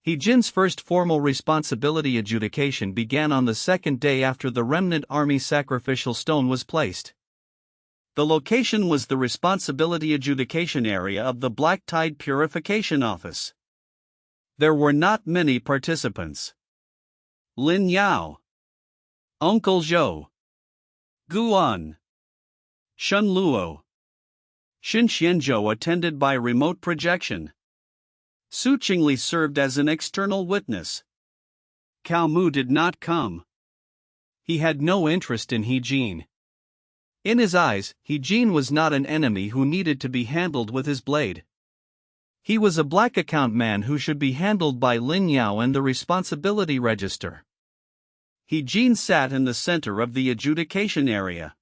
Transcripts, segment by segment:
He Jin's first formal responsibility adjudication began on the second day after the remnant army sacrificial stone was placed. The location was the responsibility adjudication area of the Black Tide Purification Office. There were not many participants. Lin Yao, Uncle Zhou, Guan, Shun Luo, Xin Xianzhou attended by remote projection. Su Qingli served as an external witness. Cao Mu did not come. He had no interest in He Jin. In his eyes, He Jin was not an enemy who needed to be handled with his blade. He was a black account man who should be handled by Lin Yao and the responsibility register. He Jin sat in the center of the adjudication area.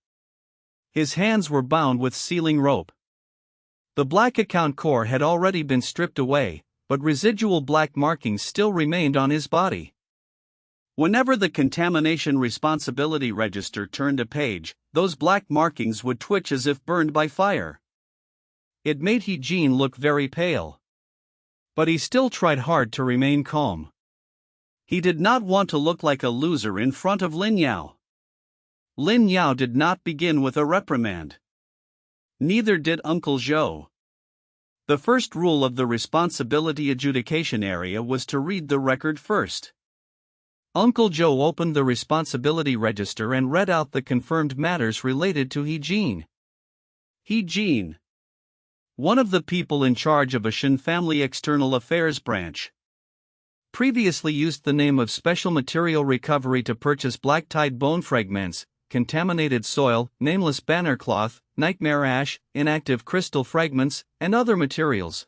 His hands were bound with sealing rope. The black account core had already been stripped away, but residual black markings still remained on his body. Whenever the contamination responsibility register turned a page, those black markings would twitch as if burned by fire. It made He Jin look very pale. But he still tried hard to remain calm. He did not want to look like a loser in front of Lin Yao. Lin Yao did not begin with a reprimand. Neither did Uncle Zhou. The first rule of the responsibility adjudication area was to read the record first. Uncle Zhou opened the responsibility register and read out the confirmed matters related to He Jin. He Jin, one of the people in charge of a Shen family external affairs branch, previously used the name of Special Material Recovery to purchase black tide bone fragments, contaminated soil, nameless banner cloth, nightmare ash, inactive crystal fragments, and other materials.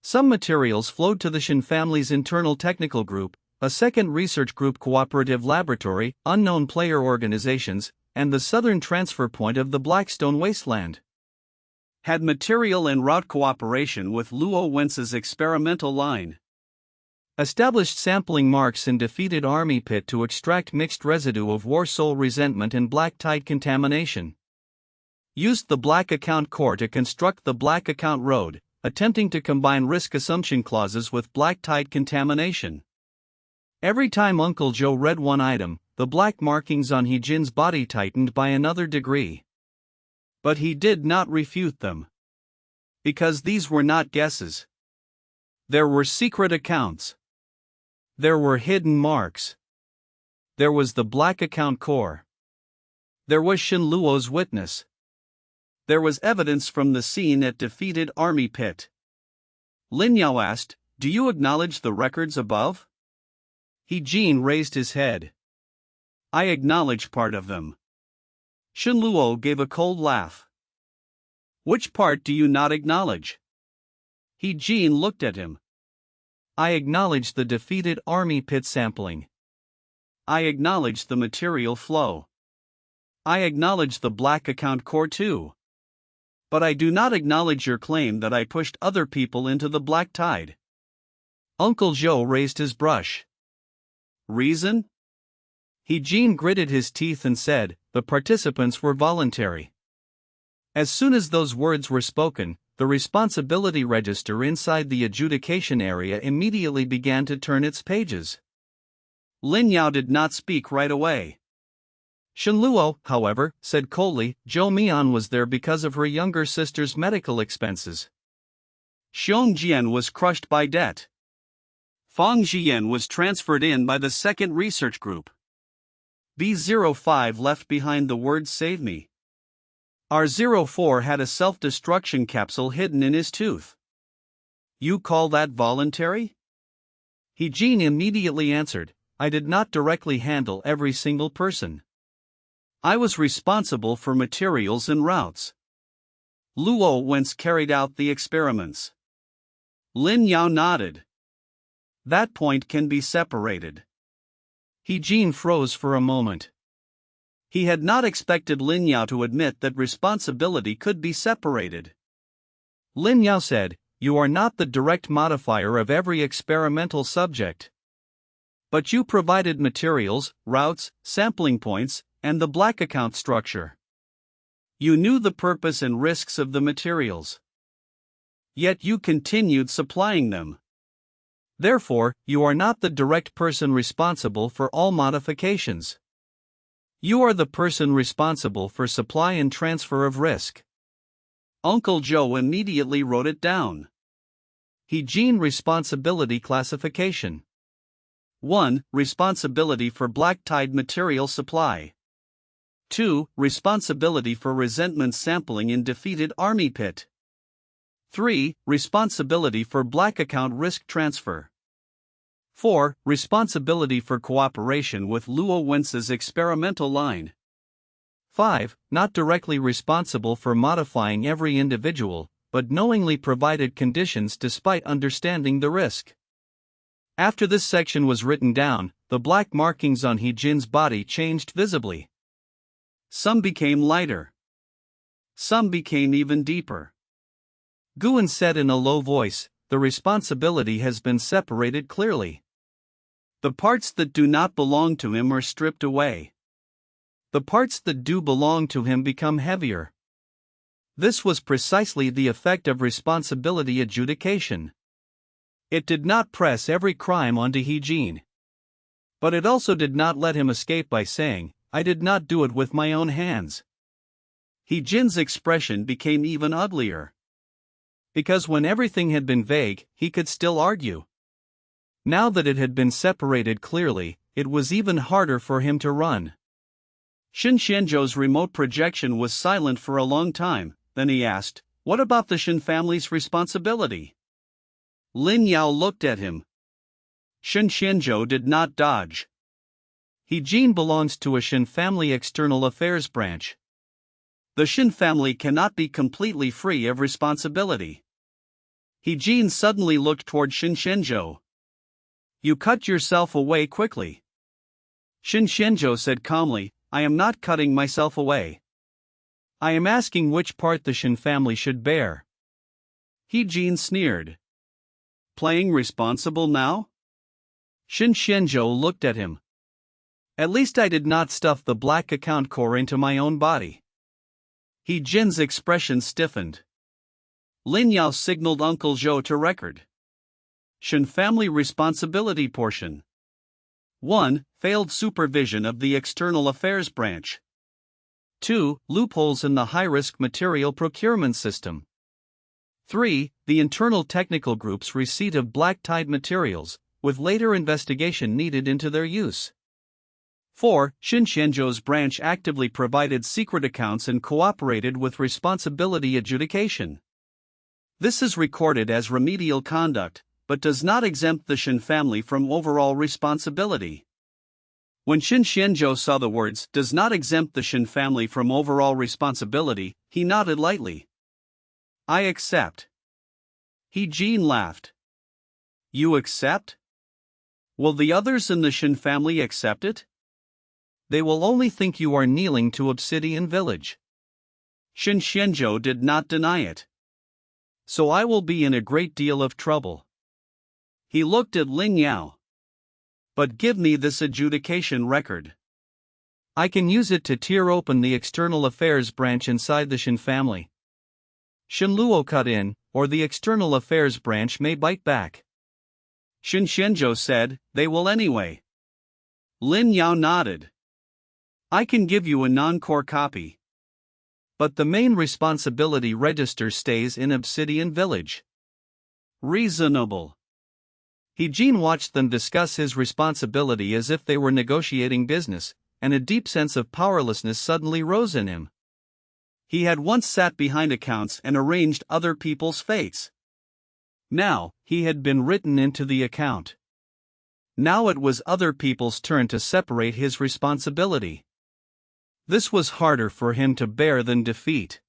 Some materials flowed to the Shen family's internal technical group, a second research group cooperative laboratory, unknown player organizations, and the southern transfer point of the Blackstone Wasteland. Had material and route cooperation with Luo Wence's experimental line. Established sampling marks in defeated army pit to extract mixed residue of war soul resentment and black tide contamination. Used the black account core to construct the black account road, attempting to combine risk assumption clauses with black tide contamination. Every time Uncle Zhou read one item, the black markings on He Jin's body tightened by another degree. But he did not refute them. Because these were not guesses. There were secret accounts. There were hidden marks. There was the black account core. There was Shen Luo's witness. There was evidence from the scene at defeated army pit. Lin Yao asked, "Do you acknowledge the records above?" He Jin raised his head. "I acknowledge part of them." Shen Luo gave a cold laugh. "Which part do you not acknowledge?" He Jin looked at him. "I acknowledge the defeated army pit sampling. I acknowledge the material flow. I acknowledge the black account core too. But I do not acknowledge your claim that I pushed other people into the black tide." Uncle Zhou raised his brush. "Reason?" He Jin gritted his teeth and said, "The participants were voluntary." As soon as those words were spoken, the responsibility register inside the adjudication area immediately began to turn its pages. Lin Yao did not speak right away. Shen Luo, however, said coldly, "Zhou Mian was there because of her younger sister's medical expenses. Xiong Jian was crushed by debt. Fang Jian was transferred in by the second research group. B05 left behind the words 'Save me.' R04 had a self-destruction capsule hidden in his tooth. You call that voluntary?" He Jin immediately answered, "I did not directly handle every single person. I was responsible for materials and routes. Luo Wence carried out the experiments." Lin Yao nodded. "That point can be separated." He Jin froze for a moment. He had not expected Lin Yao to admit that responsibility could be separated. Lin Yao said, "You are not the direct modifier of every experimental subject. But you provided materials, routes, sampling points, and the black account structure. You knew the purpose and risks of the materials. Yet you continued supplying them. Therefore, you are not the direct person responsible for all modifications. You are the person responsible for supply and transfer of risk. Uncle Zhou immediately wrote it down. Hygiene responsibility classification. 1. Responsibility for black tide material supply. 2. Responsibility for resentment sampling in defeated army pit. 3. Responsibility for black account risk transfer. 4. Responsibility for cooperation with Luo Wence's experimental line. 5. Not directly responsible for modifying every individual, but knowingly provided conditions despite understanding the risk. After this section was written down, the black markings on He-Jin's body changed visibly. Some became lighter. Some became even deeper. Guan said in a low voice, "The responsibility has been separated clearly. The parts that do not belong to him are stripped away. The parts that do belong to him become heavier." This was precisely the effect of responsibility adjudication. It did not press every crime onto He-Jin. But it also did not let him escape by saying, "I did not do it with my own hands." He-Jin's expression became even uglier. Because when everything had been vague, he could still argue. Now that it had been separated clearly, it was even harder for him to run. Shin Xianzhou's remote projection was silent for a long time, then he asked, "What about the Shin family's responsibility?" Lin Yao looked at him. Shin Xianzhou did not dodge. He-Jin belongs to a Shin family external affairs branch. The Shin family cannot be completely free of responsibility. He-Jin suddenly looked toward Shin Xianzhou. "You cut yourself away quickly." Shin Xianzhou said calmly, "I am not cutting myself away. I am asking which part the Shin family should bear." He-Jin sneered. "Playing responsible now?" Shin Xianzhou looked at him. "At least I did not stuff the black account core into my own body." He-Jin's expression stiffened. Lin Yao signaled Uncle Zhou to record. Shin family responsibility portion. 1. Failed supervision of the external affairs branch. 2. Loopholes in the high-risk material procurement system. 3. The internal technical group's receipt of black tide materials, with later investigation needed into their use. 4. Shin Xianzhou's branch actively provided secret accounts and cooperated with responsibility adjudication. This is recorded as remedial conduct, but does not exempt the Shin family from overall responsibility. When Shin Xianzhou saw the words "does not exempt the Shin family from overall responsibility," he nodded lightly. "I accept." He-Jin laughed. "You accept? Will the others in the Shin family accept it?" "They will only think you are kneeling to Obsidian Village." Shin Xianzhou did not deny it. "So I will be in a great deal of trouble." He looked at Lin Yao. "But give me this adjudication record. I can use it to tear open the external affairs branch inside the Shin family. Shin Luo cut in, or the external affairs branch may bite back." Shin Xianzhou said, "They will anyway." Lin Yao nodded. "I can give you a non-core copy. But the main responsibility register stays in Obsidian Village." "Reasonable." He-Jin watched them discuss his responsibility as if they were negotiating business, and a deep sense of powerlessness suddenly rose in him. He had once sat behind accounts and arranged other people's fates. Now, he had been written into the account. Now it was other people's turn to separate his responsibility. This was harder for him to bear than defeat.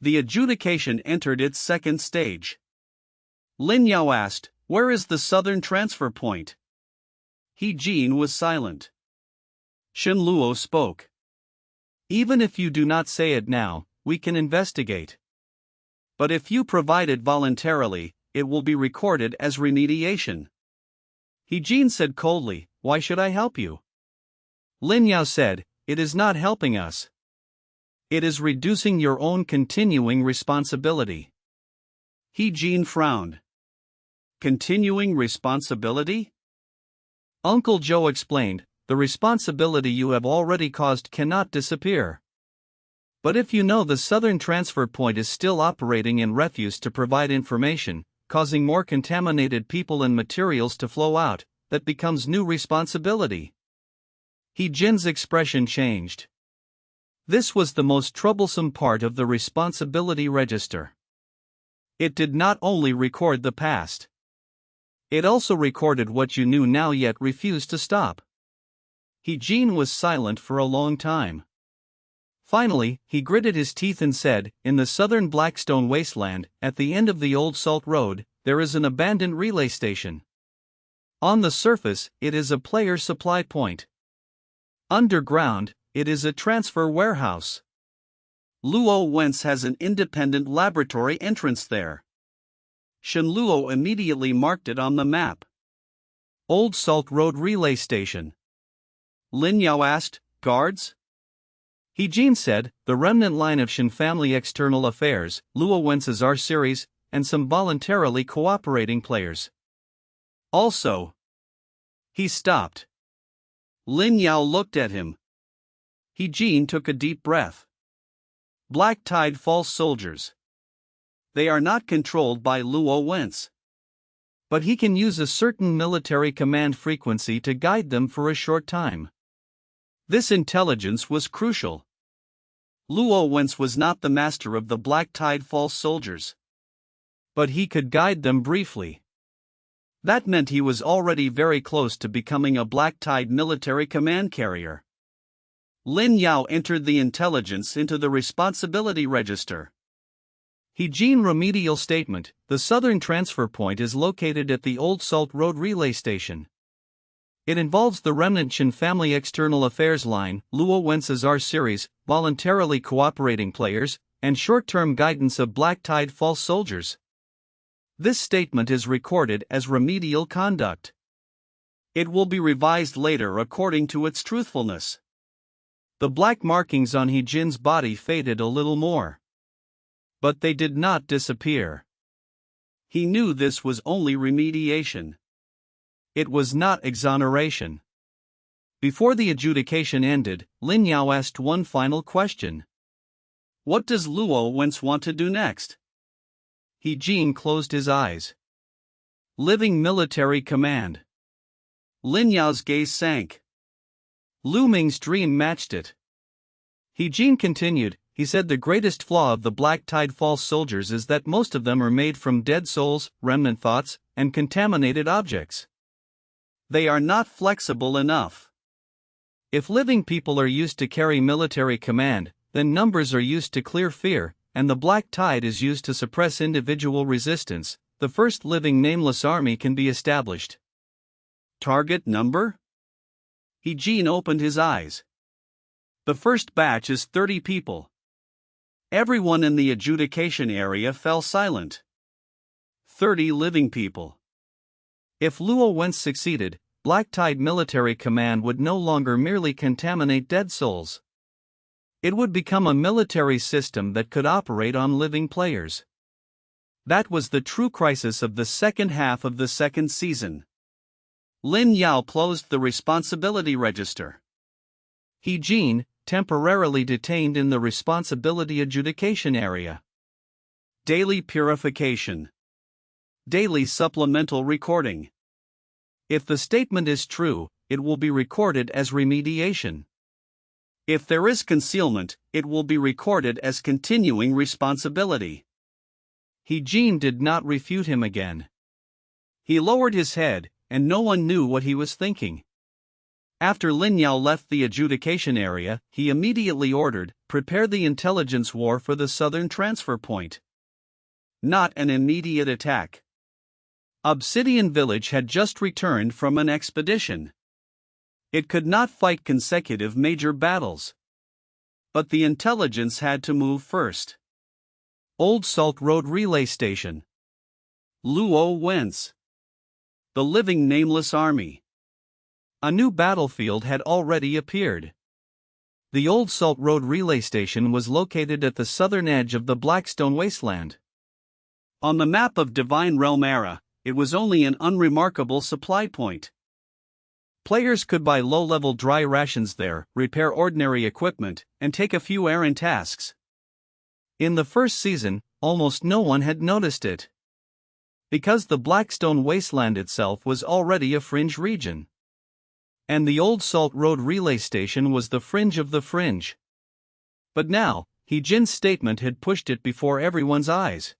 The adjudication entered its second stage. Lin Yao asked, "Where is the southern transfer point?" He-Jin was silent. Shin Luo spoke. "Even if you do not say it now, we can investigate. But if you provide it voluntarily, it will be recorded as remediation." He-Jin said coldly, "Why should I help you?" Lin Yao said, "It is not helping us. It is reducing your own continuing responsibility." He-Jin frowned. Continuing responsibility? Uncle Joe explained, the responsibility you have already caused cannot disappear. But if you know the southern transfer point is still operating and refuse to provide information, causing more contaminated people and materials to flow out, that becomes new responsibility. He Jin's expression changed. This was the most troublesome part of the responsibility register. It did not only record the past. It also recorded what you knew now yet refused to stop. He Jin was silent for a long time. Finally, he gritted his teeth and said, in the southern Blackstone wasteland, at the end of the old salt road, there is an abandoned relay station. On the surface, it is a player supply point. Underground, it is a transfer warehouse. Luo Wence has an independent laboratory entrance there. Shen Luo immediately marked it on the map. Old Salt Road Relay Station. Lin Yao asked, guards? He Jin said, the remnant line of Shen family external affairs, Luo Wence's R series, and some voluntarily cooperating players. Also. He stopped. Lin Yao looked at him. He Jin took a deep breath. Black Tide false soldiers. They are not controlled by Luo Wence. But he can use a certain military command frequency to guide them for a short time. This intelligence was crucial. Luo Wence was not the master of the Black Tide false soldiers. But he could guide them briefly. That meant he was already very close to becoming a Black Tide military command carrier. Lin Yao entered the intelligence into the responsibility register. He Jin remedial statement, the southern transfer point is located at the Old Salt Road Relay Station. It involves the remnant Shen family external affairs line, Luo Wence's R series, voluntarily cooperating players, and short-term guidance of Black Tide false soldiers. This statement is recorded as remedial conduct. It will be revised later according to its truthfulness. The black markings on He Jin's body faded a little more. But they did not disappear. He knew this was only remediation. It was not exoneration. Before the adjudication ended, Lin Yao asked one final question. What does Luo Wence want to do next? He Jin closed his eyes. Living military command. Lin Yao's gaze sank. Lu Ming's dream matched it. He Jin continued, he said the greatest flaw of the Black Tide false soldiers is that most of them are made from dead souls, remnant thoughts, and contaminated objects. They are not flexible enough. If living people are used to carry military command, then numbers are used to clear fear, and the Black Tide is used to suppress individual resistance, the first living nameless army can be established. Target number? He Jin opened his eyes. The first batch is 30 people. Everyone in the adjudication area fell silent. 30 living people. If Luo Wence succeeded, Black Tide military command would no longer merely contaminate dead souls. It would become a military system that could operate on living players. That was the true crisis of the second half of the second season. Lin Yao closed the responsibility register. He Jin, temporarily detained in the responsibility adjudication area. Daily purification. Daily supplemental recording. If the statement is true, it will be recorded as remediation. If there is concealment, it will be recorded as continuing responsibility. He Jin did not refute him again. He lowered his head, and no one knew what he was thinking. After Lin Yao left the adjudication area, he immediately ordered, prepare the intelligence war for the southern transfer point. Not an immediate attack. Obsidian Village had just returned from an expedition. It could not fight consecutive major battles. But the intelligence had to move first. Old Salt Road Relay Station. Luo Wence. The living nameless army. A new battlefield had already appeared. The Old Salt Road Relay Station was located at the southern edge of the Blackstone Wasteland. On the map of Divine Realm Era, it was only an unremarkable supply point. Players could buy low-level dry rations there, repair ordinary equipment, and take a few errand tasks. In the first season, almost no one had noticed it, because the Blackstone wasteland itself was already a fringe region. And the old Salt Road relay station was the fringe of the fringe. But now, He-Jin's statement had pushed it before everyone's eyes.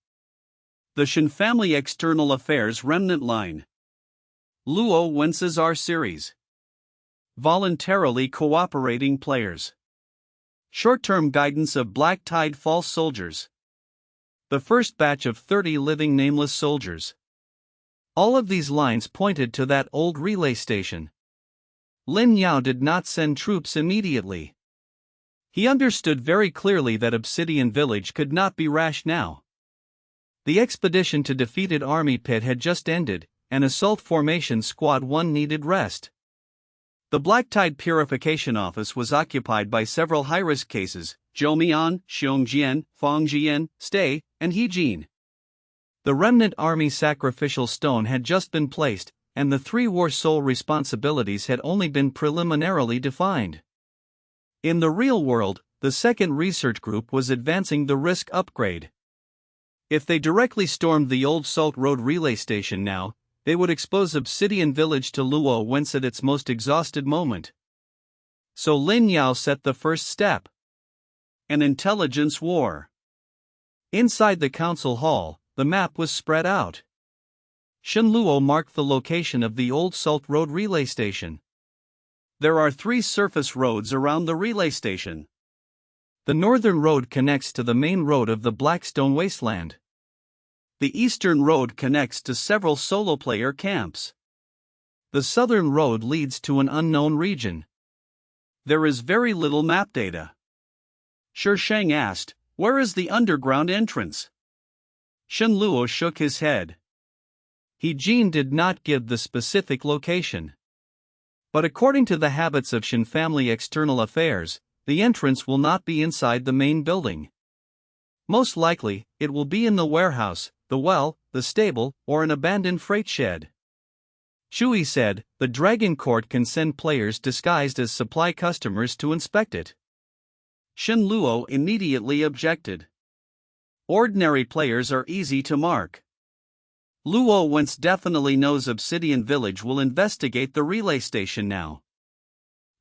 The Shen Family External Affairs Remnant Line. Luo Wence's R series. Voluntarily cooperating players. Short-term guidance of Black Tide false soldiers. The first batch of 30 living nameless soldiers. All of these lines pointed to that old relay station. Lin Yao did not send troops immediately. He understood very clearly that Obsidian Village could not be rash now. The expedition to defeated Army Pit had just ended, and Assault Formation Squad 1 needed rest. The Black Tide Purification Office was occupied by several high-risk cases: Zhou Mian, Xiong Jian, Fang Jian, Stay, and He-Jin. The remnant army sacrificial stone had just been placed, and the 3 war soul responsibilities had only been preliminarily defined. In the real world, the second research group was advancing the risk upgrade. If they directly stormed the old Salt Road relay station now, they would expose Obsidian Village to Luo Wence at its most exhausted moment. So Lin Yao set the first step. An intelligence war. Inside the council hall, the map was spread out. Shen Luo marked the location of the old Salt Road relay station. There are 3 surface roads around the relay station. The northern road connects to the main road of the Blackstone Wasteland. The eastern road connects to several solo player camps. The southern road leads to an unknown region. There is very little map data. Shang asked, "Where is the underground entrance?" Shen Luo shook his head. He-Jin did not give the specific location. But according to the habits of Shen Family External Affairs, the entrance will not be inside the main building. Most likely, it will be in the warehouse, the well, the stable, or an abandoned freight shed. Shui said, "The Dragon Court can send players disguised as supply customers to inspect it." Shen Luo immediately objected. Ordinary players are easy to mark. Luo Wence definitely knows Obsidian Village will investigate the relay station now.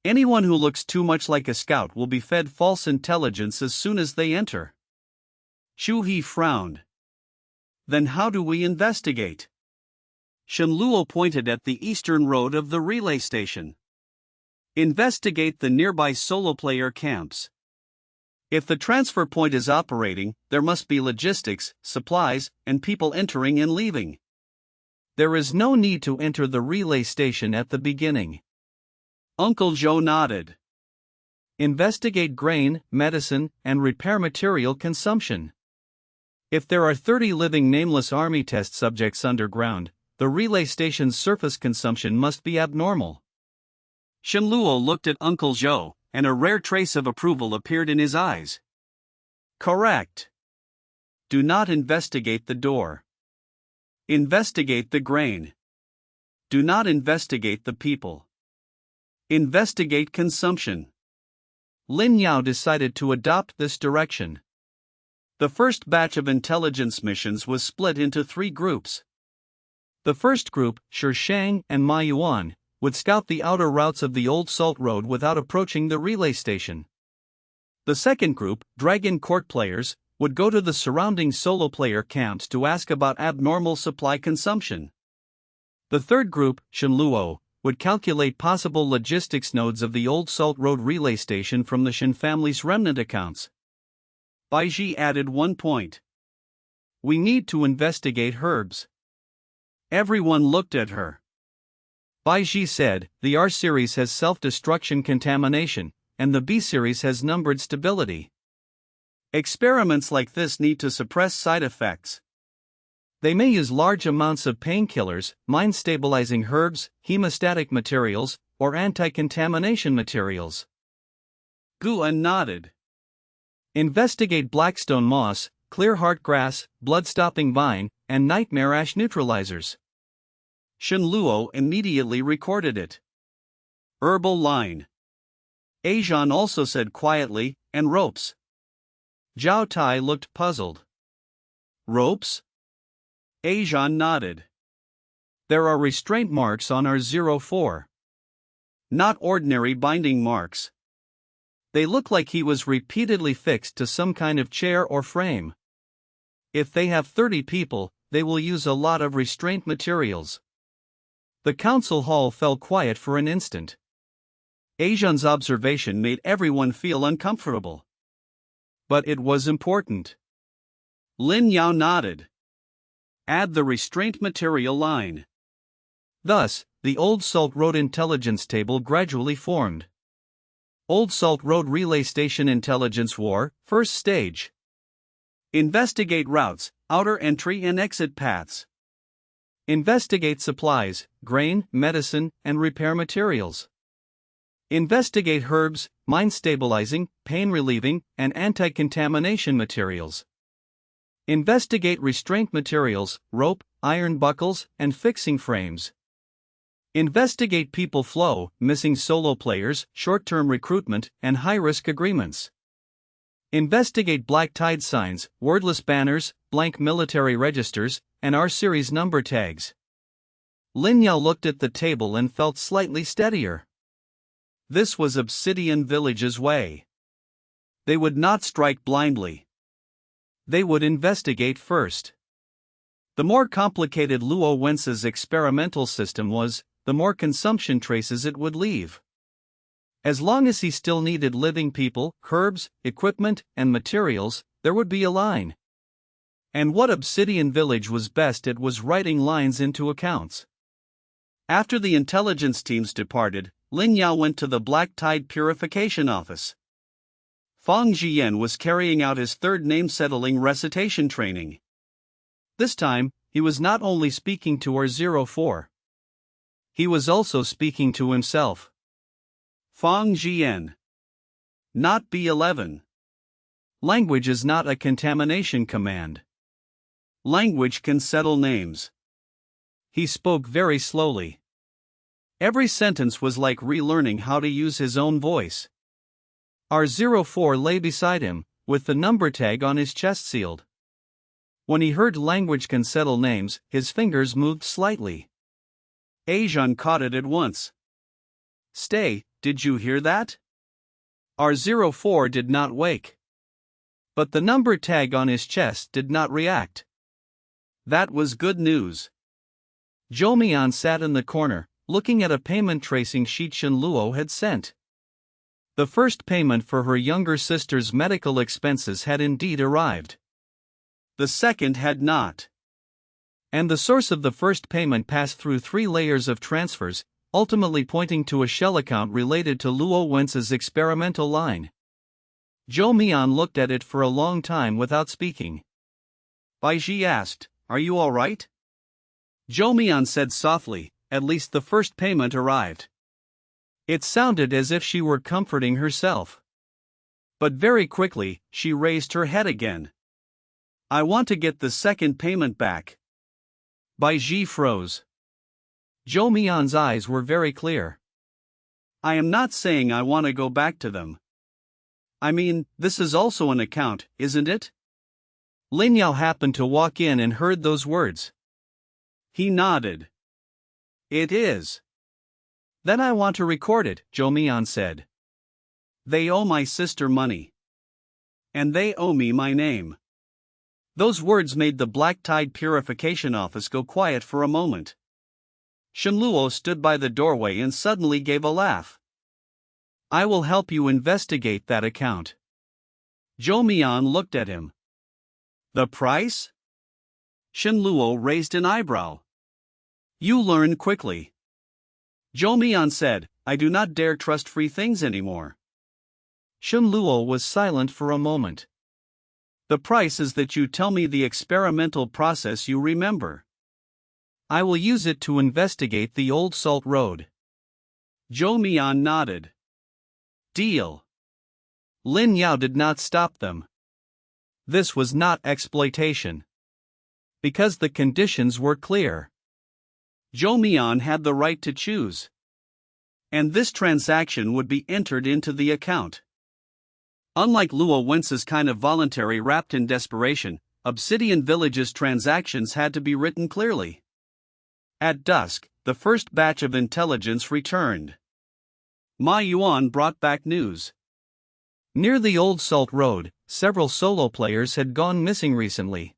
Anyone who looks too much like a scout will be fed false intelligence as soon as they enter. Shu He frowned. Then how do we investigate? Shen Luo pointed at the eastern road of the relay station. Investigate the nearby solo player camps. If the transfer point is operating, there must be logistics, supplies, and people entering and leaving. There is no need to enter the relay station at the beginning. Uncle Zhou nodded. Investigate grain, medicine, and repair material consumption. If there are 30 living nameless army test subjects underground, the relay station's surface consumption must be abnormal. Shen Luo looked at Uncle Zhou, and a rare trace of approval appeared in his eyes. Correct. Do not investigate the door. Investigate the grain. Do not investigate the people. Investigate consumption. Lin Yao decided to adopt this direction. The first batch of intelligence missions was split into 3 groups. The first group, Shang and Ma Yuan, would scout the outer routes of the old Salt Road without approaching the relay station. The second group, Dragon Court players, would go to the surrounding solo player camps to ask about abnormal supply consumption. The third group, Shen Luo, would calculate possible logistics nodes of the old Salt Road relay station from the Shen family's remnant accounts. Baiji added 1 point. We need to investigate herbs. Everyone looked at her. Baiji said, the R series has self-destruction contamination, and the B series has numbered stability. Experiments like this need to suppress side effects. They may use large amounts of painkillers, mind-stabilizing herbs, hemostatic materials, or anti-contamination materials. Guan nodded. Investigate blackstone moss, clear heart grass, blood-stopping vine, and nightmare ash neutralizers. Shen Luo immediately recorded it. Herbal line. Ajan also said quietly, and ropes. Zhao Tai looked puzzled. Ropes? Ajan nodded. There are restraint marks on our 04. Not ordinary binding marks. They look like he was repeatedly fixed to some kind of chair or frame. If they have 30 people, they will use a lot of restraint materials. The council hall fell quiet for an instant. Ajan's observation made everyone feel uncomfortable. But it was important. Lin Yao nodded. Add the restraint material line. Thus, the Old Salt Road Intelligence Table gradually formed. Old Salt Road Relay Station Intelligence War, First Stage. Investigate routes, outer entry and exit paths. Investigate supplies, grain, medicine, and repair materials. Investigate herbs, mind stabilizing, pain relieving, and anti-contamination materials. Investigate restraint materials, rope, iron buckles, and fixing frames. Investigate people flow, missing solo players, short-term recruitment, and high-risk agreements. Investigate black tide signs, wordless banners, blank military registers, and R-series number tags. Lin Yao looked at the table and felt slightly steadier. This was Obsidian Village's way. They would not strike blindly. They would investigate first. The more complicated Luo Wence's experimental system was, the more consumption traces it would leave. As long as he still needed living people, herbs, equipment, and materials, there would be a line. And what Obsidian Village was best at was writing lines into accounts. After the intelligence teams departed, Lin Yao went to the Black Tide Purification Office. Fang Jian was carrying out his third name-settling recitation training. This time, he was not only speaking to our 04. He was also speaking to himself. Fang Jian. Not B11. Language is not a contamination command. Language can settle names. He spoke very slowly. Every sentence was like relearning how to use his own voice. Our 04 lay beside him, with the number tag on his chest sealed. When he heard language can settle names, his fingers moved slightly. Ajan caught it at once. Stay, did you hear that? Our 04 did not wake. But the number tag on his chest did not react. That was good news. Zhou Mian sat in the corner, looking at a payment tracing sheet Shen Luo had sent. The first payment for her younger sister's medical expenses had indeed arrived. The second had not. And the source of the first payment passed through 3 layers of transfers, ultimately pointing to a shell account related to Luo Wence's experimental line. Zhou Mian looked at it for a long time without speaking. Bai Ji asked, "Are you all right?" Zhou Mian said softly, "At least the first payment arrived." It sounded as if she were comforting herself. But very quickly, she raised her head again. "I want to get the second payment back." Bai Ji froze. Zhou Mian's eyes were very clear. "I am not saying I want to go back to them. I mean, this is also an account, isn't it?" Lin Yao happened to walk in and heard those words. He nodded. "It is." "Then I want to record it," Zhou Mian said. "They owe my sister money. And they owe me my name." Those words made the Black Tide Purification Office go quiet for a moment. Shen Luo stood by the doorway and suddenly gave a laugh. "I will help you investigate that account." Zhou Mian looked at him. "The price?" Shen Luo raised an eyebrow. "You learn quickly." Zhou Mian said, "I do not dare trust free things anymore." Shen Luo was silent for a moment. "The price is that you tell me the experimental process you remember. I will use it to investigate the Old Salt Road." Zhou Mian nodded. "Deal." Lin Yao did not stop them. This was not exploitation. Because the conditions were clear. Zhou Mian had the right to choose. And this transaction would be entered into the account. Unlike Luo Wence's kind of voluntary wrapped in desperation, Obsidian Village's transactions had to be written clearly. At dusk, the first batch of intelligence returned. Ma Yuan brought back news. Near the Old Salt Road, several solo players had gone missing recently.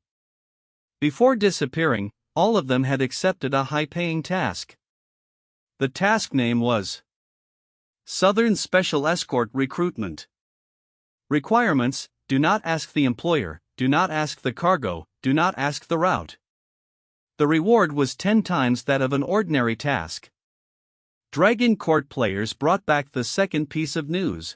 Before disappearing, all of them had accepted a high-paying task. The task name was Southern Special Escort Recruitment. Requirements: do not ask the employer, do not ask the cargo, do not ask the route. The reward was 10 times that of an ordinary task. Dragon Court players brought back the second piece of news.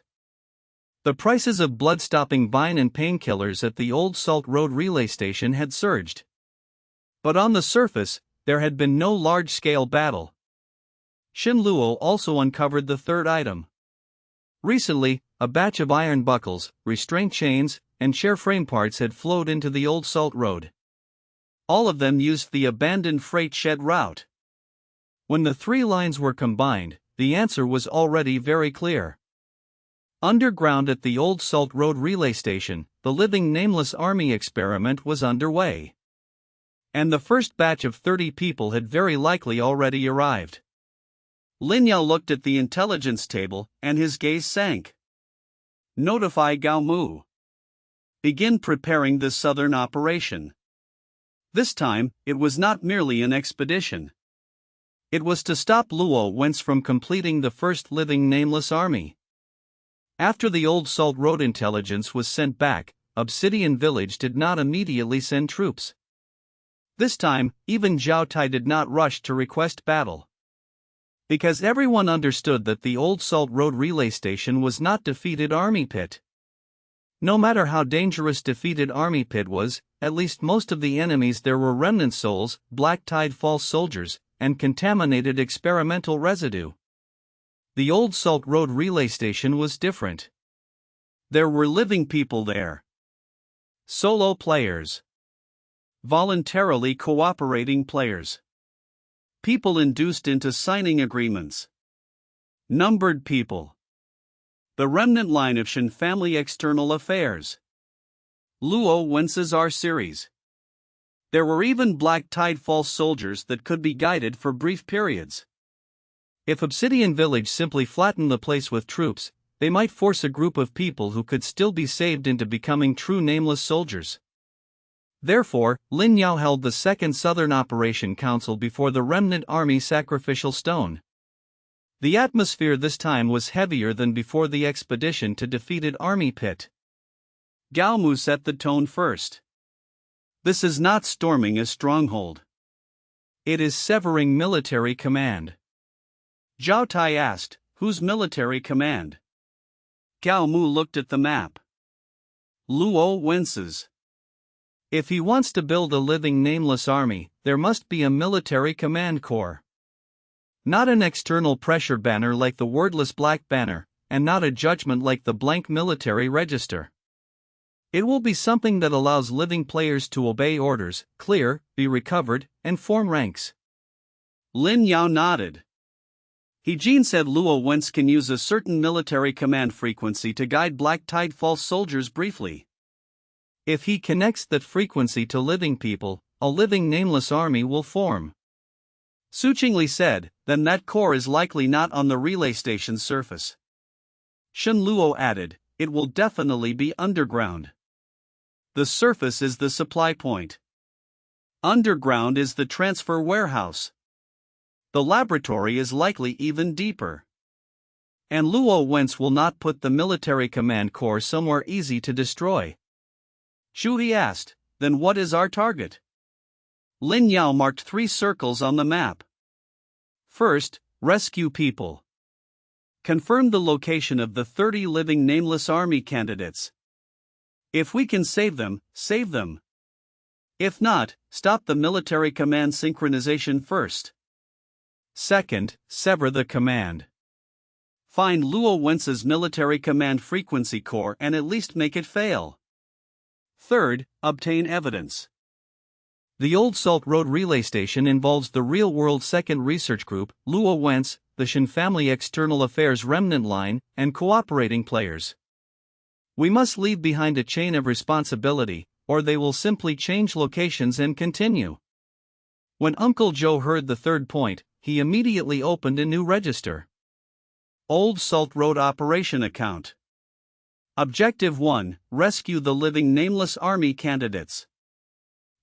The prices of blood-stopping vine and painkillers at the Old Salt Road relay station had surged. But on the surface, there had been no large-scale battle. Shin Luo also uncovered the third item. Recently, a batch of iron buckles, restraint chains, and chair frame parts had flowed into the Old Salt Road. All of them used the abandoned freight shed route. When the three lines were combined, the answer was already very clear. Underground at the Old Salt Road relay station, the living Nameless army experiment was underway. And the first batch of 30 people had very likely already arrived. Lin Yao looked at the intelligence table, and his gaze sank. Notify Gao Mu. Begin preparing the southern operation. This time, it was not merely an expedition. It was to stop Luo Wence from completing the first living Nameless army. After the Old Salt Road intelligence was sent back, Obsidian Village did not immediately send troops. This time, even Zhao Tai did not rush to request battle. Because everyone understood that the Old Salt Road relay station was not defeated army pit. No matter how dangerous defeated army pit was, at least most of the enemies there were remnant souls, Black Tide false soldiers, and contaminated experimental residue. The Old Salt Road relay station was different. There were living people there. Solo players. Voluntarily cooperating players. People induced into signing agreements. Numbered people. The remnant line of Shen family external affairs. Luo Wence's R series. There were even Black Tide false soldiers that could be guided for brief periods. If Obsidian Village simply flattened the place with troops, they might force a group of people who could still be saved into becoming true Nameless soldiers. Therefore, Lin Yao held the Second Southern Operation Council before the Remnant Army Sacrificial Stone. The atmosphere this time was heavier than before the expedition to defeated Army Pit. Gao Mu set the tone first. This is not storming a stronghold. It is severing military command. Zhao Tai asked, whose military command? Gao Mu looked at the map. Luo Wence's. If he wants to build a living Nameless army, there must be a military command corps. Not an external pressure banner like the wordless black banner, and not a judgment like the blank military register. It will be something that allows living players to obey orders, clear, be recovered, and form ranks. Lin Yao nodded. He said Luo Wence can use a certain military command frequency to guide Black Tide false soldiers briefly. If he connects that frequency to living people, a living Nameless army will form. Su Qingli said, then that core is likely not on the relay station's surface. Shen Luo added, it will definitely be underground. The surface is the supply point. Underground is the transfer warehouse. The laboratory is likely even deeper. And Luo Wence will not put the military command corps somewhere easy to destroy. Shu asked, then what is our target? Lin Yao marked 3 circles on the map. First, rescue people. Confirm the location of the 30 living Nameless army candidates. If we can save them, save them. If not, stop the military command synchronization first. Second, sever the command. Find Luo Wence's military command frequency core and at least make it fail. Third, obtain evidence. The Old Salt Road Relay Station involves the real-world Second Research Group, Luo Wence, the Shin Family External Affairs Remnant Line, and cooperating players. We must leave behind a chain of responsibility, or they will simply change locations and continue. When Uncle Joe heard the third point, he immediately opened a new register. Old Salt Road Operation Account. Objective 1, Rescue the living Nameless Army candidates.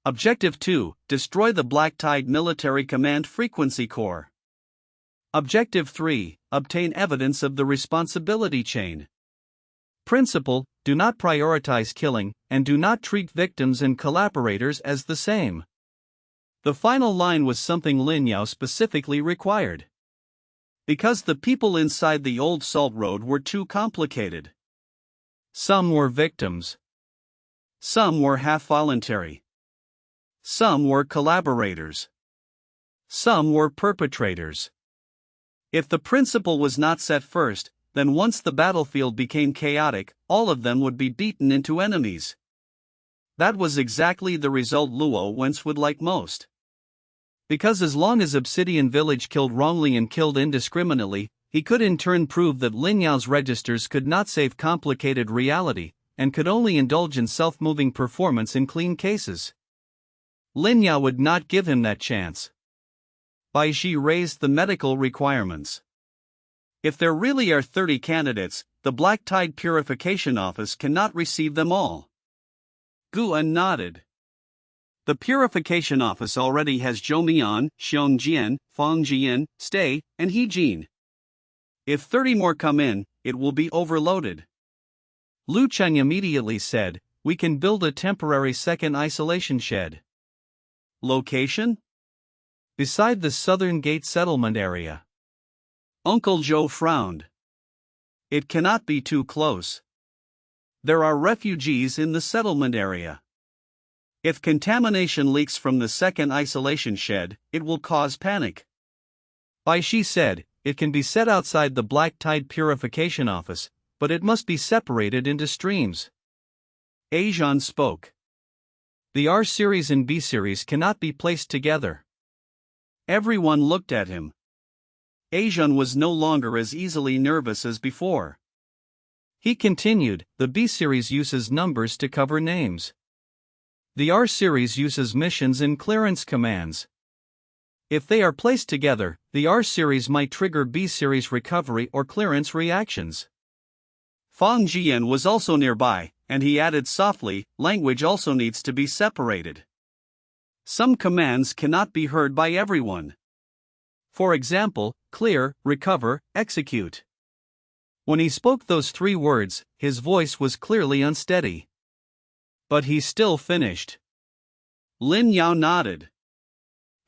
Objective 2, Destroy the Black Tide Military Command Frequency Core. Objective 3, Obtain evidence of the responsibility chain. Principle, do not prioritize killing, and do not treat victims and collaborators as the same. The final line was something Lin Yao specifically required. Because the people inside the Old Salt Road were too complicated. Some were victims. Some were half-voluntary. Some were collaborators. Some were perpetrators. If the principle was not set first, then once the battlefield became chaotic, all of them would be beaten into enemies. That was exactly the result Luo Wence would like most. Because as long as Obsidian Village killed wrongly and killed indiscriminately, he could in turn prove that Lin Yao's registers could not save complicated reality, and could only indulge in self-moving performance in clean cases. Lin Yao would not give him that chance. Bai Shi raised the medical requirements. If there really are 30 candidates, the Black Tide Purification Office cannot receive them all. Guan nodded. The Purification Office already has Zhou Mian, Xiong Jian, Fang Jian, Stay, and He Jin. If 30 more come in, it will be overloaded. Lu Cheng immediately said, we can build a temporary second isolation shed. Location? Beside the Southern Gate settlement area. Uncle Joe frowned. It cannot be too close. There are refugees in the settlement area. If contamination leaks from the second isolation shed, it will cause panic. Bai Shi said, it can be set outside the Black Tide Purification Office, but it must be separated into streams. Ajan spoke. The R series and B series cannot be placed together. Everyone looked at him. Ajan was no longer as easily nervous as before. He continued, the B series uses numbers to cover names. The R series uses missions and clearance commands. If they are placed together, the R series might trigger B series recovery or clearance reactions. Fang Jian was also nearby, and he added softly, language also needs to be separated. Some commands cannot be heard by everyone. For example, clear, recover, execute. When he spoke those 3 words, his voice was clearly unsteady. But he still finished. Lin Yao nodded.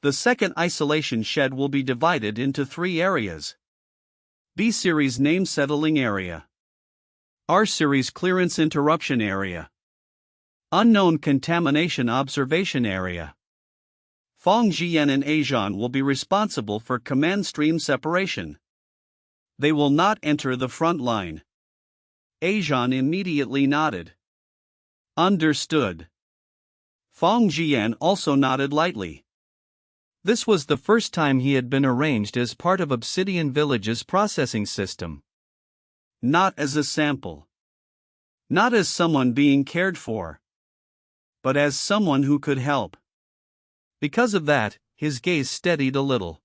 The second isolation shed will be divided into 3 areas. B series name settling area. R series clearance interruption area. Unknown contamination observation area. Fang Jian and Ajan will be responsible for command stream separation. They will not enter the front line. Ajan immediately nodded. Understood. Fang Jian also nodded lightly. This was the first time he had been arranged as part of Obsidian Village's processing system. Not as a sample. Not as someone being cared for. But as someone who could help. Because of that, his gaze steadied a little.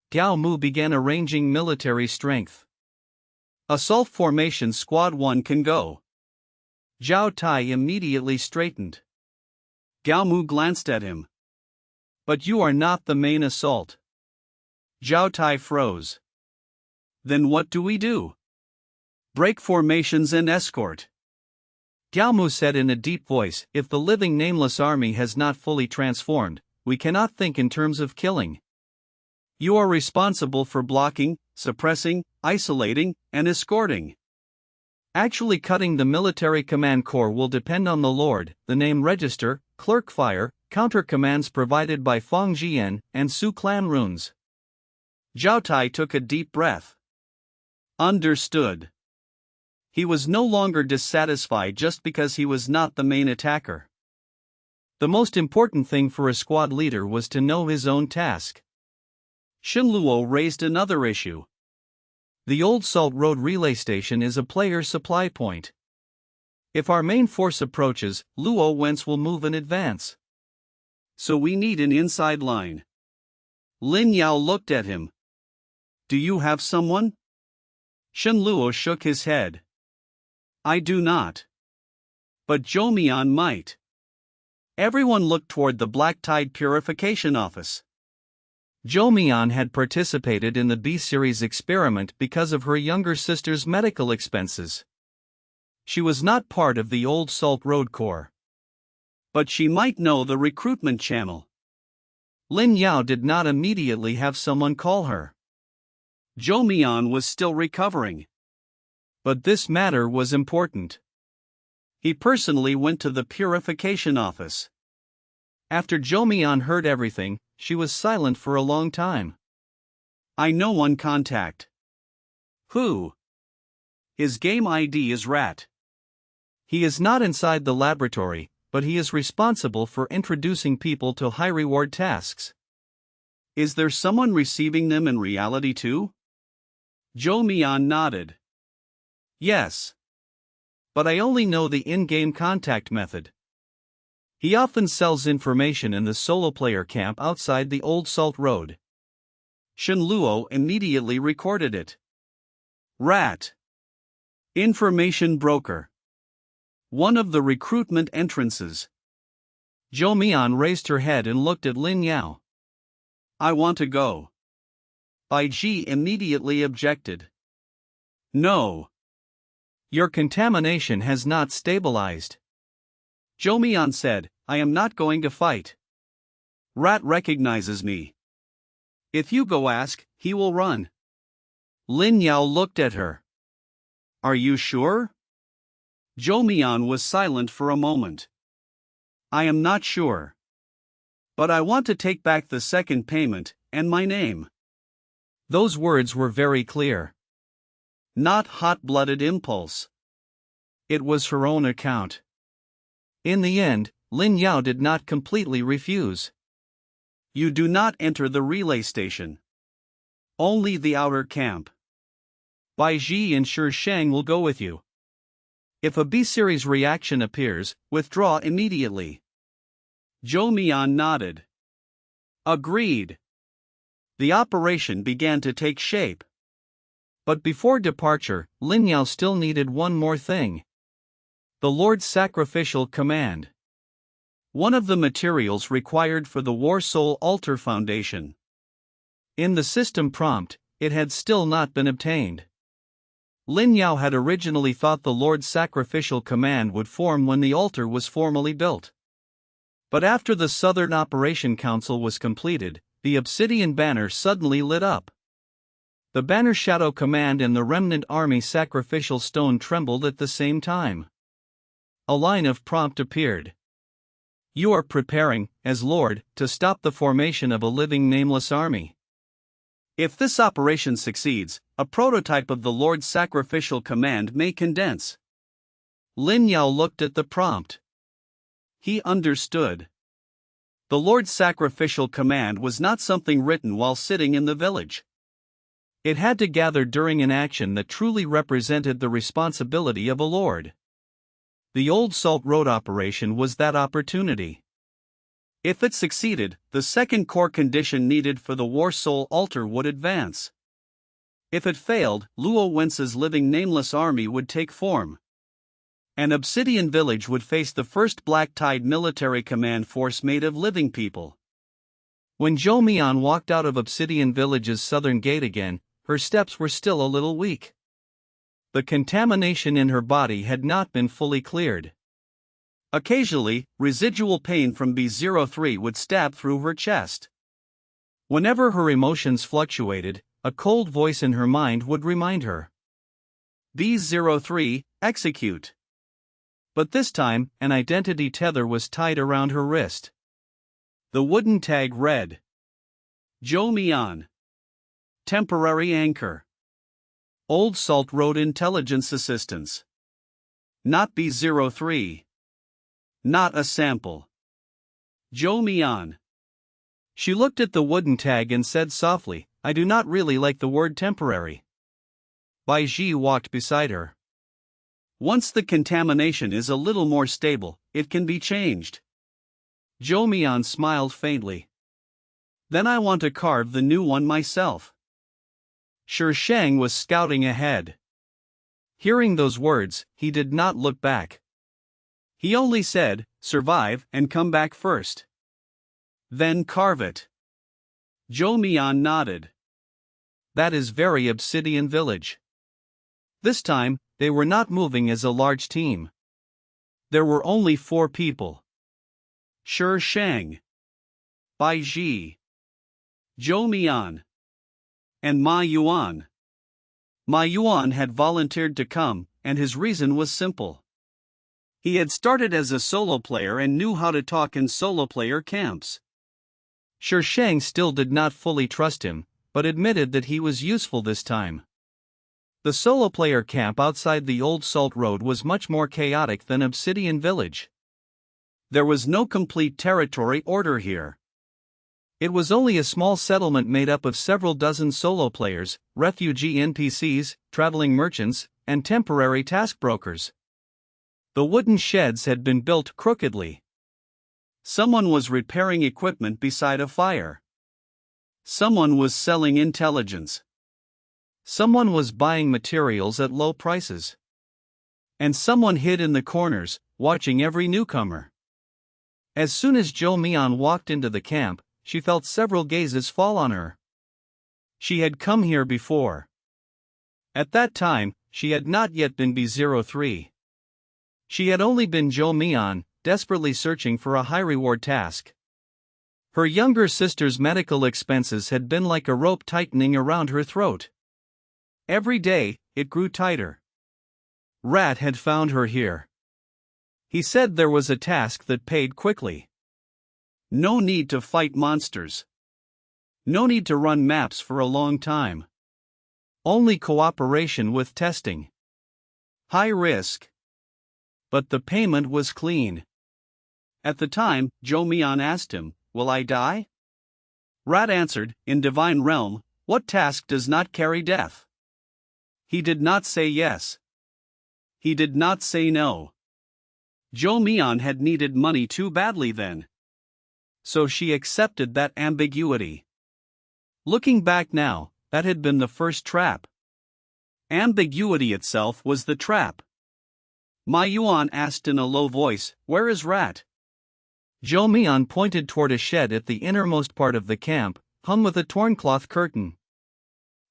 Gao Mu began arranging military strength. Assault Formation Squad 1 can go. Zhao Tai immediately straightened. Gao Mu glanced at him. But you are not the main assault. Zhao Tai froze. Then what do we do? Break formations and escort. Gao Mu said in a deep voice, if the living Nameless army has not fully transformed, we cannot think in terms of killing. You are responsible for blocking, suppressing, isolating, and escorting. Actually cutting the military command core will depend on the Lord, the name register, clerk fire, counter commands provided by Fang Jian, and Su clan runes. Zhao Tai took a deep breath. Understood. He was no longer dissatisfied just because he was not the main attacker. The most important thing for a squad leader was to know his own task. Shen Luo raised another issue. The old Salt Road relay station is a player supply point. If our main force approaches, Luo Wence will move in advance. So we need an inside line. Lin Yao looked at him. Do you have someone? Shen Luo shook his head. I do not. But Zhou Mian might. Everyone looked toward the Black Tide Purification Office. Zhou Mian had participated in the B-series experiment because of her younger sister's medical expenses. She was not part of the old Salt Road Corps. But she might know the recruitment channel. Lin Yao did not immediately have someone call her. Zhou Mian was still recovering. But this matter was important. He personally went to the purification office. After Zhou Mian heard everything, she was silent for a long time. I know one contact. Who? His game ID is Rat. He is not inside the laboratory, but he is responsible for introducing people to high-reward tasks. Is there someone receiving them in reality too? Zhou Mian nodded. Yes. But I only know the in-game contact method. He often sells information in the solo player camp outside the old Salt Road. Shen Luo immediately recorded it. Rat. Information broker. One of the recruitment entrances. Zhou Mian raised her head and looked at Lin Yao. I want to go. Bai Ji immediately objected. No. Your contamination has not stabilized. Zhou Mian said, I am not going to fight. Rat recognizes me. If you go ask, he will run. Lin Yao looked at her. Are you sure? Zhou Mian was silent for a moment. I am not sure. But I want to take back the second payment, and my name. Those words were very clear. Not hot-blooded impulse. It was her own account. In the end, Lin Yao did not completely refuse. You do not enter the relay station. Only the outer camp. Bai Ji and Shi Shang will go with you. If a B-series reaction appears, withdraw immediately. Zhou Mian nodded. Agreed. The operation began to take shape. But before departure, Lin Yao still needed one more thing. The Lord's Sacrificial Command. One of the materials required for the War Soul Altar Foundation. In the system prompt, it had still not been obtained. Lin Yao had originally thought the Lord's Sacrificial Command would form when the altar was formally built. But after the Southern Operation Council was completed, the Obsidian banner suddenly lit up. The banner Shadow Command and the Remnant Army Sacrificial Stone trembled at the same time. A line of prompt appeared. You are preparing, as Lord, to stop the formation of a living Nameless army. If this operation succeeds, a prototype of the Lord's Sacrificial Command may condense. Lin Yao looked at the prompt. He understood. The Lord's Sacrificial Command was not something written while sitting in the village. It had to gather during an action that truly represented the responsibility of a lord. The old Salt Road operation was that opportunity. If it succeeded, the second core condition needed for the War Soul altar would advance. If it failed, Luo Wence's living Nameless army would take form. And Obsidian Village would face the first Black Tide military command force made of living people. When Zhou Mian walked out of Obsidian Village's southern gate again, her steps were still a little weak. The contamination in her body had not been fully cleared. Occasionally, residual pain from B03 would stab through her chest. Whenever her emotions fluctuated, a cold voice in her mind would remind her. B03, execute. But this time, an identity tether was tied around her wrist. The wooden tag read, Zhou Mian. Temporary anchor. Old Salt Road Intelligence Assistance. Not B03. Not a sample. Zhou Mian. She looked at the wooden tag and said softly, I do not really like the word temporary. Bai Ji walked beside her. Once the contamination is a little more stable, it can be changed. Zhou Mian smiled faintly. Then I want to carve the new one myself. Shi Shang was scouting ahead. Hearing those words, he did not look back. He only said, survive and come back first. Then carve it. Zhou Mian nodded. That is very Obsidian Village. This time, they were not moving as a large team. There were only 4 people. Shi Shang, Bai Ji, Zhou Mian, and Ma Yuan. Ma Yuan had volunteered to come, and his reason was simple. He had started as a solo player and knew how to talk in solo player camps. Shi Shang still did not fully trust him, but admitted that he was useful this time. The solo player camp outside the old Salt Road was much more chaotic than Obsidian Village. There was no complete territory order here. It was only a small settlement made up of several dozen solo players, refugee NPCs, traveling merchants, and temporary task brokers. The wooden sheds had been built crookedly. Someone was repairing equipment beside a fire. Someone was selling intelligence. Someone was buying materials at low prices. And someone hid in the corners, watching every newcomer. As soon as Zhou Mian walked into the camp, she felt several gazes fall on her. She had come here before. At that time, she had not yet been B03. She had only been Zhou Mian, desperately searching for a high-reward task. Her younger sister's medical expenses had been like a rope tightening around her throat. Every day, it grew tighter. Rat had found her here. He said there was a task that paid quickly. No need to fight monsters. No need to run maps for a long time. Only cooperation with testing. High risk. But the payment was clean. At the time, Zhou Mian asked him, will I die? Rat answered, in Divine Realm, what task does not carry death? He did not say yes. He did not say no. Zhou Mian had needed money too badly then. So she accepted that ambiguity. Looking back now, that had been the first trap. Ambiguity itself was the trap. Ma Yuan asked in a low voice, where is Rat? Zhou Mian pointed toward a shed at the innermost part of the camp, hung with a torn cloth curtain.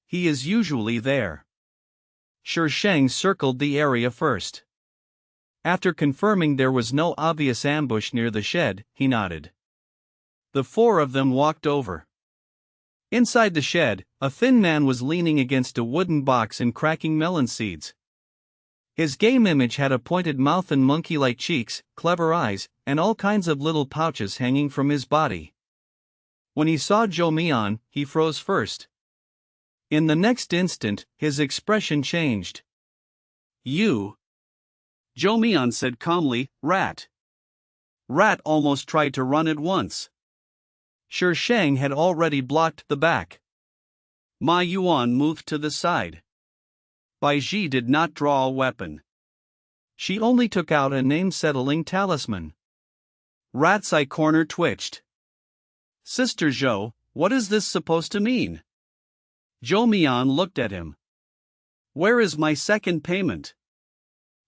He is usually there. Shi Shang circled the area first. After confirming there was no obvious ambush near the shed, he nodded. The 4 of them walked over. Inside the shed, a thin man was leaning against a wooden box and cracking melon seeds. His game image had a pointed mouth and monkey-like cheeks, clever eyes, and all kinds of little pouches hanging from his body. When he saw Zhou Mian, he froze first. In the next instant, his expression changed. You. Zhou Mian said calmly, Rat. Rat almost tried to run at once. Shi Shang had already blocked the back. Ma Yuan moved to the side. Bai Ji did not draw a weapon. She only took out a name-settling talisman. Rat's eye corner twitched. Sister Zhou, what is this supposed to mean? Zhou Mian looked at him. Where is my second payment?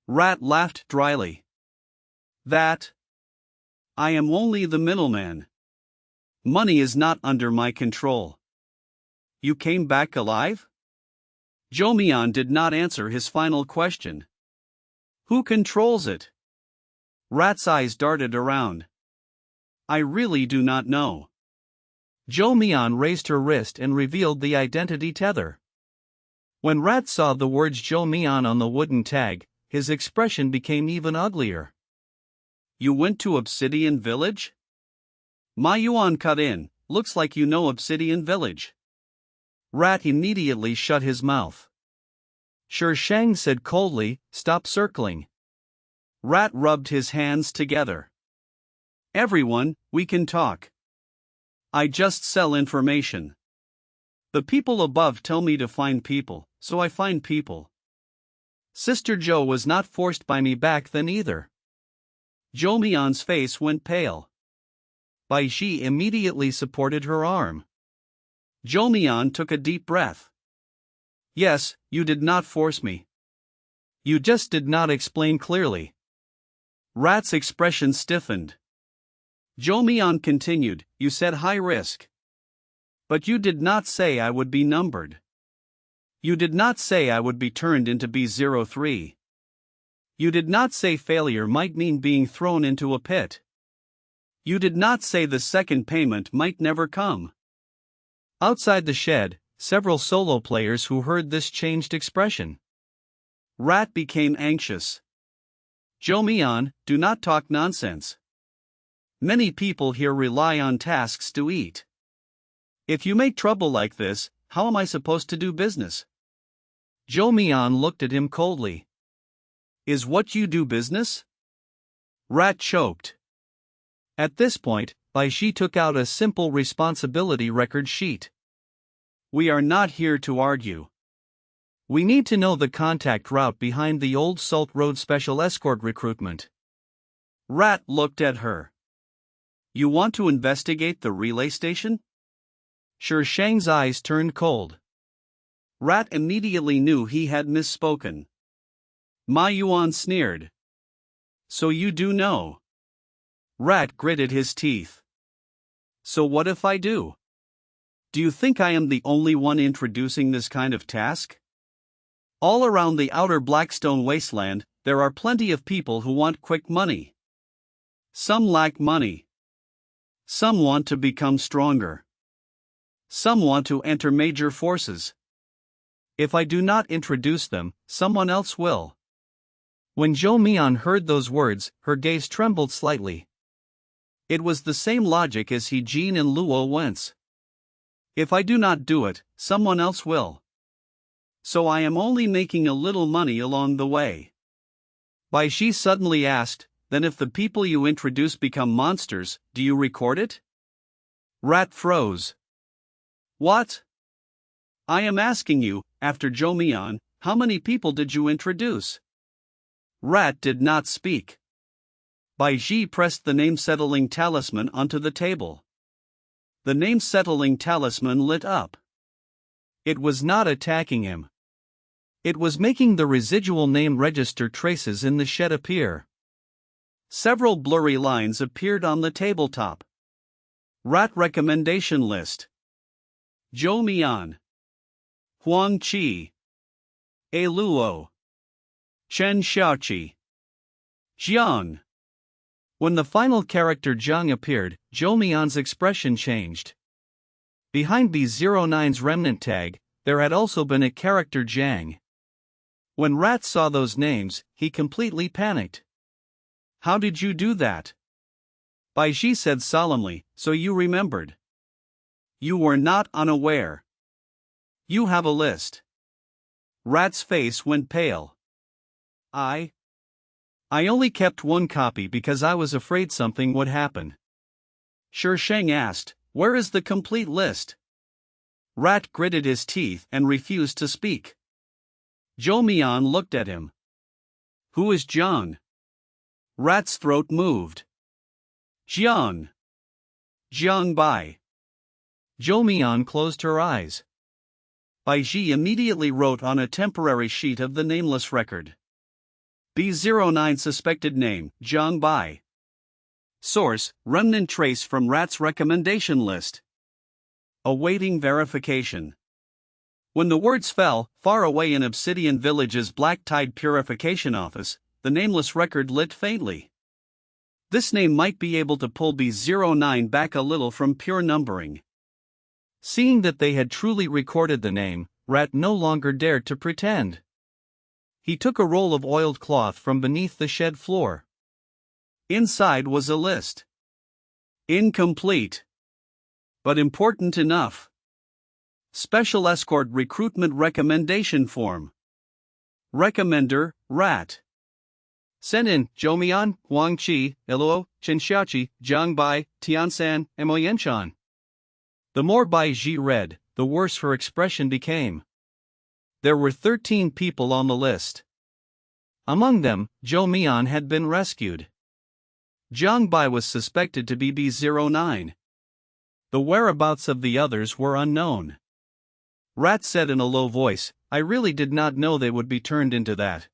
Rat laughed dryly. That. I am only the middleman. Money is not under my control. You came back alive? Zhou Mian did not answer his final question. Who controls it? Rat's eyes darted around. I really do not know. Zhou Mian raised her wrist and revealed the identity tether. When Rat saw the words Zhou Mian on the wooden tag, his expression became even uglier. You went to Obsidian Village? Ma Yuan cut in, looks like you know Obsidian Village. Rat immediately shut his mouth. Shi Shang said coldly, stop circling. Rat rubbed his hands together. Everyone, we can talk. I just sell information. The people above tell me to find people, so I find people. Sister Zhou was not forced by me back then either. Zhou Mian's face went pale. Bai Shi immediately supported her arm. Zhou Mian took a deep breath. Yes, you did not force me. You just did not explain clearly. Rat's expression stiffened. Zhou Mian continued, you said high risk. But you did not say I would be numbered. You did not say I would be turned into B03. You did not say failure might mean being thrown into a pit. You did not say the second payment might never come. Outside the shed, several solo players who heard this changed expression. Rat became anxious. Zhou Mian, do not talk nonsense. Many people here rely on tasks to eat. If you make trouble like this, how am I supposed to do business? Zhou Mian looked at him coldly. Is what you do business? Rat choked. At this point, Bai Shi took out a simple responsibility record sheet. We are not here to argue. We need to know the contact route behind the old Salt Road Special Escort recruitment. Rat looked at her. You want to investigate the relay station? Shi Shang's eyes turned cold. Rat immediately knew he had misspoken. Ma Yuan sneered. So you do know. Rat gritted his teeth. So what if I do? Do you think I am the only one introducing this kind of task? All around the outer Blackstone wasteland, there are plenty of people who want quick money. Some lack money. Some want to become stronger. Some want to enter major forces. If I do not introduce them, someone else will. When Zhou Mian heard those words, her gaze trembled slightly. It was the same logic as He Jin and Luo Wence. If I do not do it, someone else will. So I am only making a little money along the way. Bai Shi suddenly asked, then if the people you introduce become monsters, do you record it? Rat froze. What? I am asking you, after Zhou Mian, how many people did you introduce? Rat did not speak. Bai Shi pressed the name-settling talisman onto the table. The name-settling talisman lit up. It was not attacking him. It was making the residual name register traces in the shed appear. Several blurry lines appeared on the tabletop. Rat recommendation list. Zhou Mian. Huang Qi. A Luo. Chen Xiaoqi. Jiang. When the final character Jiang appeared, Zhou Mian's expression changed. Behind B09's remnant tag, there had also been a character Jiang. When Rat saw those names, he completely panicked. How did you do that? Bai Shi said solemnly, so you remembered. You were not unaware. You have a list. Rat's face went pale. I only kept one copy because I was afraid something would happen. Shi Shang asked, where is the complete list? Rat gritted his teeth and refused to speak. Zhou Mian looked at him. Who is Jiang? Rat's throat moved. Jiang. Jiang Bai. Zhou Mian closed her eyes. Bai Shi immediately wrote on a temporary sheet of the Nameless record. B09 suspected name, Jiang Bai. Source, remnant trace from Rat's recommendation list. Awaiting verification. When the words fell, far away in Obsidian Village's Black Tide Purification Office, the Nameless record lit faintly. This name might be able to pull B09 back a little from pure numbering. Seeing that they had truly recorded the name, Rat no longer dared to pretend. He took a roll of oiled cloth from beneath the shed floor. Inside was a list. Incomplete. But important enough. Special Escort Recruitment Recommendation Form. Recommender, Rat. Send in Zhou Mian, Huang Qi, Luo, Chen Xiaoqi, Jiang Bai, Tiansan, and Mo Yanshan. The more Bai Ji read, the worse her expression became. There were 13 people on the list. Among them, Zhou Mian had been rescued. Jiang Bai was suspected to be B09. The whereabouts of the others were unknown. Rat said in a low voice, I really did not know they would be turned into that.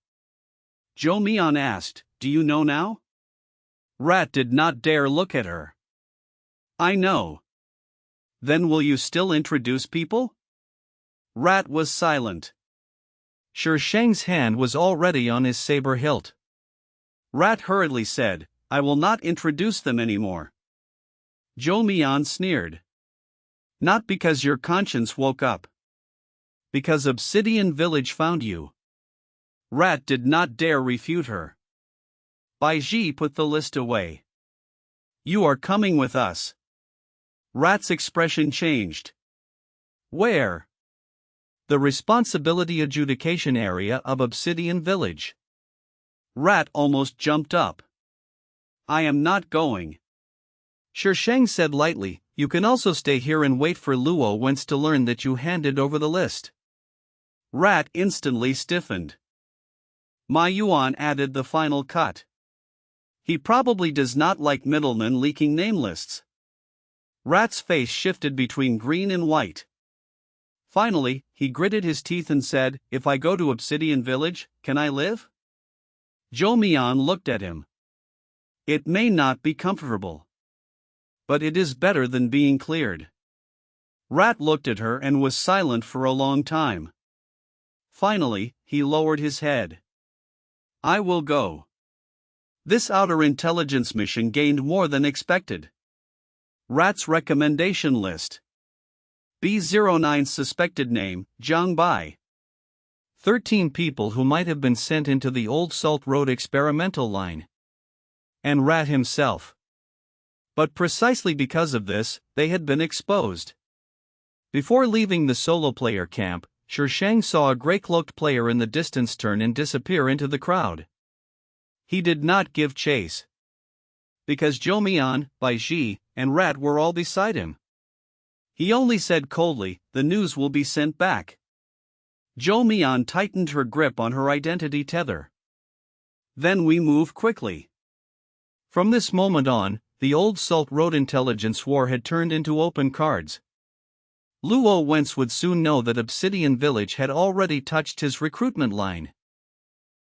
Zhou Mian asked, do you know now? Rat did not dare look at her. I know. Then will you still introduce people? Rat was silent. Shi Sheng's hand was already on his saber hilt. Rat hurriedly said, I will not introduce them anymore. Zhou Mian sneered. Not because your conscience woke up. Because Obsidian Village found you. Rat did not dare refute her. Bai Ji put the list away. You are coming with us. Rat's expression changed. Where? The responsibility adjudication area of Obsidian Village. Rat almost jumped up. I am not going. Shi Sheng said lightly, you can also stay here and wait for Luo Wence to learn that you handed over the list. Rat instantly stiffened. Ma Yuan added the final cut. He probably does not like middlemen leaking name lists. Rat's face shifted between green and white. Finally, he gritted his teeth and said, if I go to Obsidian Village, can I live? Zhou Mian looked at him. It may not be comfortable. But it is better than being cleared. Rat looked at her and was silent for a long time. Finally, he lowered his head. I will go. This outer intelligence mission gained more than expected. Rat's recommendation list. B09's suspected name, Jiang Bai. 13 people who might have been sent into the old Salt Road experimental line. And Rat himself. But precisely because of this, they had been exposed. Before leaving the solo player camp, Shi Sheng saw a grey-cloaked player in the distance turn and disappear into the crowd. He did not give chase. Because Zhou Mian, Bai Ji, and Rat were all beside him. He only said coldly, the news will be sent back. Zhou Mian tightened her grip on her identity tether. Then we move quickly. From this moment on, the old Salt Road intelligence war had turned into open cards. Luo Wence would soon know that Obsidian Village had already touched his recruitment line.